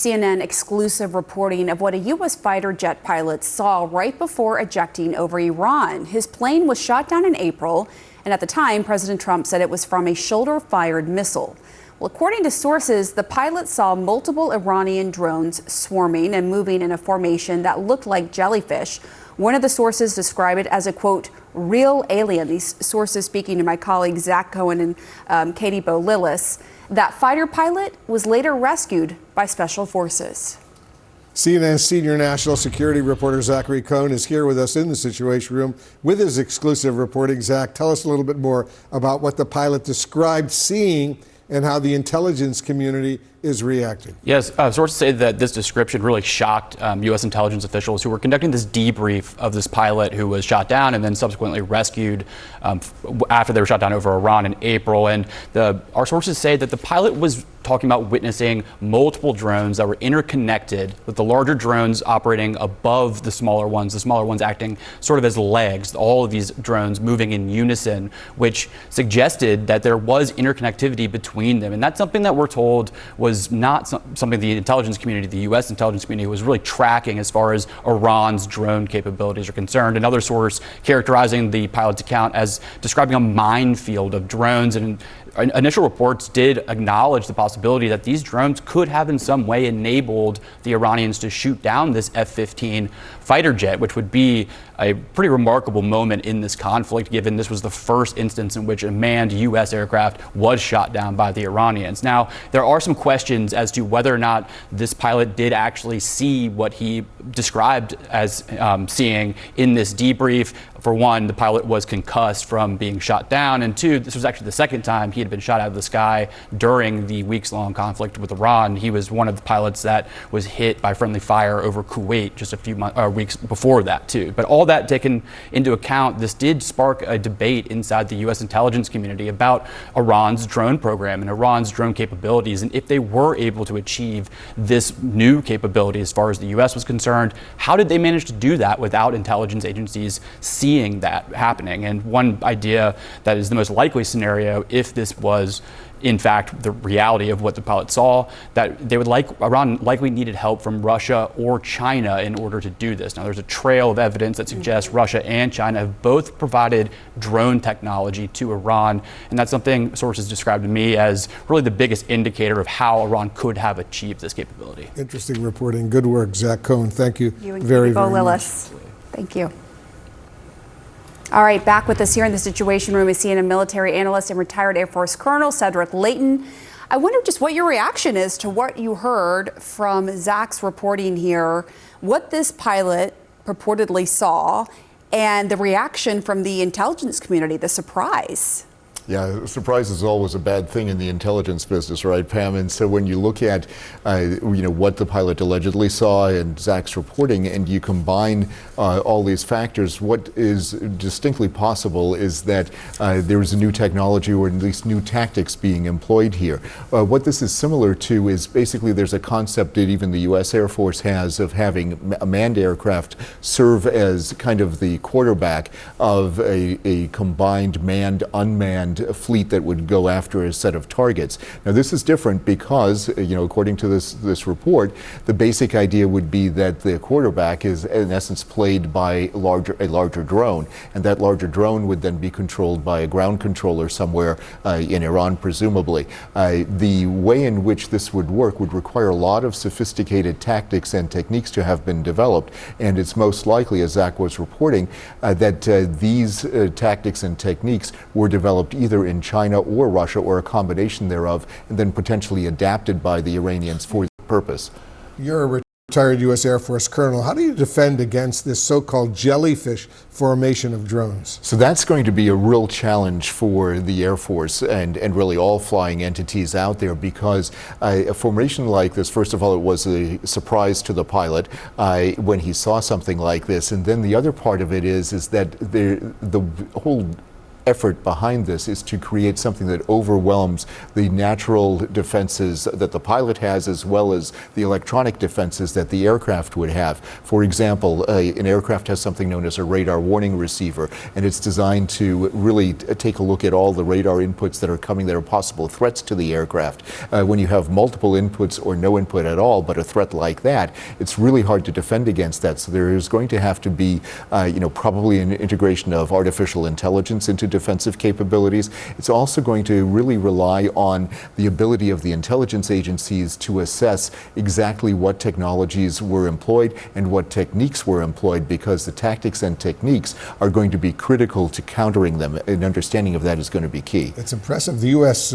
CNN exclusive reporting of what a U.S. fighter jet pilot saw right before ejecting over Iran. His plane was shot down in April, and at the time, President Trump said it was from a shoulder-fired missile. Well, according to sources, the pilot saw multiple Iranian drones swarming and moving in a formation that looked like jellyfish. One of the sources described it as a, quote, real alien. These sources speaking to my colleagues Zach Cohen and Katie Bo-Lillis. That fighter pilot was later rescued by special forces. CNN senior national security reporter Zachary Cohen is here with us in the Situation Room with his exclusive reporting. Zach, tell us a little bit more about what the pilot described seeing and how the intelligence community is reacting. Yes, sources say that this description really shocked U.S. intelligence officials who were conducting this debrief of this pilot who was shot down and then subsequently rescued after they were shot down over Iran in April. And our sources say that the pilot was talking about witnessing multiple drones that were interconnected, with the larger drones operating above the smaller ones acting sort of as legs, all of these drones moving in unison, which suggested that there was interconnectivity between them. And that's something that we're told was not something the intelligence community, the U.S. intelligence community, was really tracking as far as Iran's drone capabilities are concerned. Another source characterizing the pilot's account as describing a minefield of drones, and initial reports did acknowledge the possibility that these drones could have in some way enabled the Iranians to shoot down this F-15 fighter jet, which would be a pretty remarkable moment in this conflict, given this was the first instance in which a manned U.S. aircraft was shot down by the Iranians. Now, there are some questions as to whether or not this pilot did actually see what he described as seeing in this debrief. For one, the pilot was concussed from being shot down, and two, this was actually the second time he had been shot out of the sky during the weeks-long conflict with Iran. He was one of the pilots that was hit by friendly fire over Kuwait just a few weeks before that, too. But all that taken into account, this did spark a debate inside the U.S. intelligence community about Iran's drone program and Iran's drone capabilities, and if they were able to achieve this new capability as far as the U.S. was concerned, how did they manage to do that without intelligence agencies seeing that happening? And one idea that is the most likely scenario, if this was in fact the reality of what the pilot saw, that Iran likely needed help from Russia or China in order to do this. Now, there's a trail of evidence that suggests Russia and China have both provided drone technology to Iran, and that's something sources described to me as really the biggest indicator of how Iran could have achieved this capability. Interesting reporting. Good work, Zach Cohen. Thank you, and very much. Thank you. All right, back with us here in the Situation Room is CNN military analyst and retired Air Force Colonel Cedric Leighton. I wonder just what your reaction is to what you heard from Zach's reporting here, what this pilot purportedly saw, and the reaction from the intelligence community, the surprise. Yeah, surprise is always a bad thing in the intelligence business, right, Pam? And so when you look at, what the pilot allegedly saw and Zach's reporting, and you combine all these factors, what is distinctly possible is that there is a new technology or at least new tactics being employed here. What this is similar to is basically there's a concept that even the U.S. Air Force has of having a manned aircraft serve as kind of the quarterback of a combined manned-unmanned fleet that would go after a set of targets. Now, this is different because, according to this report, the basic idea would be that the quarterback is in essence played by a larger drone, and that larger drone would then be controlled by a ground controller somewhere in Iran, presumably. The way in which this would work would require a lot of sophisticated tactics and techniques to have been developed, and it's most likely, as Zach was reporting, that these tactics and techniques were developed either in China or Russia or a combination thereof, and then potentially adapted by the Iranians for the purpose. You're a retired U.S. Air Force Colonel. How do you defend against this so-called jellyfish formation of drones? So that's going to be a real challenge for the Air Force and really all flying entities out there, because a formation like this, first of all, it was a surprise to the pilot when he saw something like this. And then the other part of it is that the whole effort behind this is to create something that overwhelms the natural defenses that the pilot has, as well as the electronic defenses that the aircraft would have. For example, an aircraft has something known as a radar warning receiver, and it's designed to really take a look at all the radar inputs that are coming that are possible threats to the aircraft. When you have multiple inputs or no input at all, but a threat like that, it's really hard to defend against that. So there is going to have to be, probably an integration of artificial intelligence into defensive capabilities. It's also going to really rely on the ability of the intelligence agencies to assess exactly what technologies were employed and what techniques were employed, because the tactics and techniques are going to be critical to countering them. An understanding of that is going to be key. It's impressive. The U.S.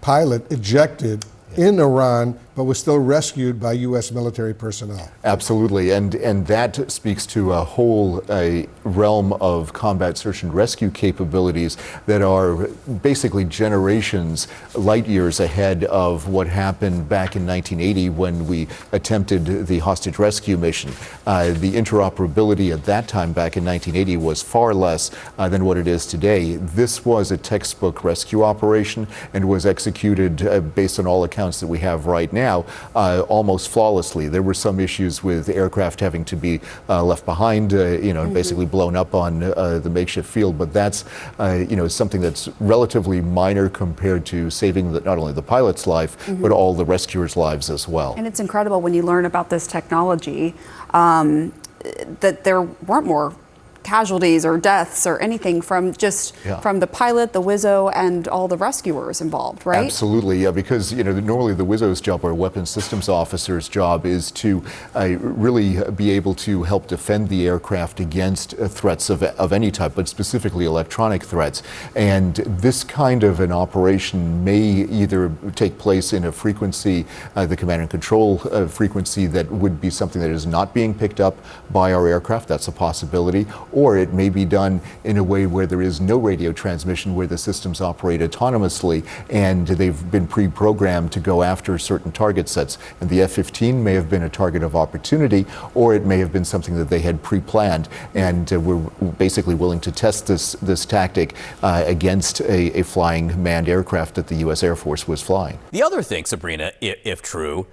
Pilot ejected in Iran, but was still rescued by U.S. military personnel. Absolutely, and that speaks to a whole realm of combat search and rescue capabilities that are basically generations, light years ahead of what happened back in 1980 when we attempted the hostage rescue mission. The interoperability at that time, back in 1980, was far less than what it is today. This was a textbook rescue operation and was executed based on all accounts that we have right now, almost flawlessly. There were some issues with aircraft having to be left behind, basically blown up on the makeshift field, but that's something that's relatively minor compared to saving not only the pilot's life, but all the rescuers' lives as well. And it's incredible when you learn about this technology that there weren't more casualties or deaths or anything from from the pilot, the WISO, and all the rescuers involved, right? Absolutely, yeah, because normally the WISO's job, or weapons systems officer's job, is to really be able to help defend the aircraft against threats of any type, but specifically electronic threats. And this kind of an operation may either take place in a frequency, the command and control frequency, that would be something that is not being picked up by our aircraft. That's a possibility. Or it may be done in a way where there is no radio transmission, where the systems operate autonomously and they've been pre-programmed to go after certain target sets. And the F-15 may have been a target of opportunity, or it may have been something that they had pre-planned and were basically willing to test this tactic against a flying manned aircraft that the U.S. Air Force was flying. The other thing, Sabrina, if true,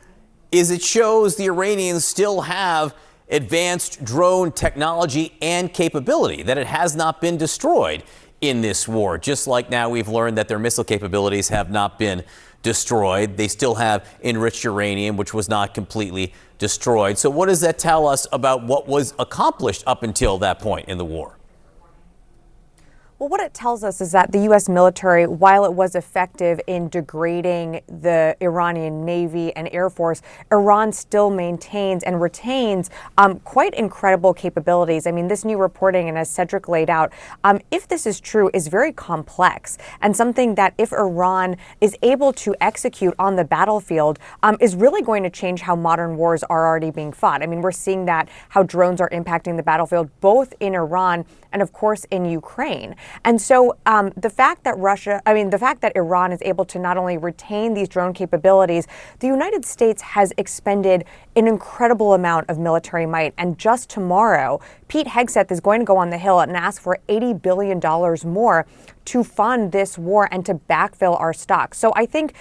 is it shows the Iranians still have advanced drone technology and capability, that it has not been destroyed in this war. Just like now we've learned that their missile capabilities have not been destroyed. They still have enriched uranium, which was not completely destroyed. So what does that tell us about what was accomplished up until that point in the war? Well, what it tells us is that the U.S. military, while it was effective in degrading the Iranian Navy and Air Force, Iran still maintains and retains quite incredible capabilities. I mean, this new reporting, and as Cedric laid out, if this is true, is very complex, and something that, if Iran is able to execute on the battlefield, is really going to change how modern wars are already being fought. I mean, we're seeing that how drones are impacting the battlefield, both in Iran and, of course, in Ukraine. And so the fact that Iran is able to not only retain these drone capabilities, the United States has expended an incredible amount of military might. And just tomorrow, Pete Hegseth is going to go on the Hill and ask for $80 billion more to fund this war and to backfill our stocks. So I think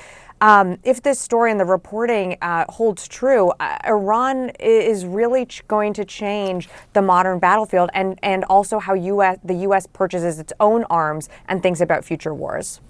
if this story and the reporting holds true, Iran is really going to change the modern battlefield, and also how the U.S. purchases its own arms and thinks about future wars.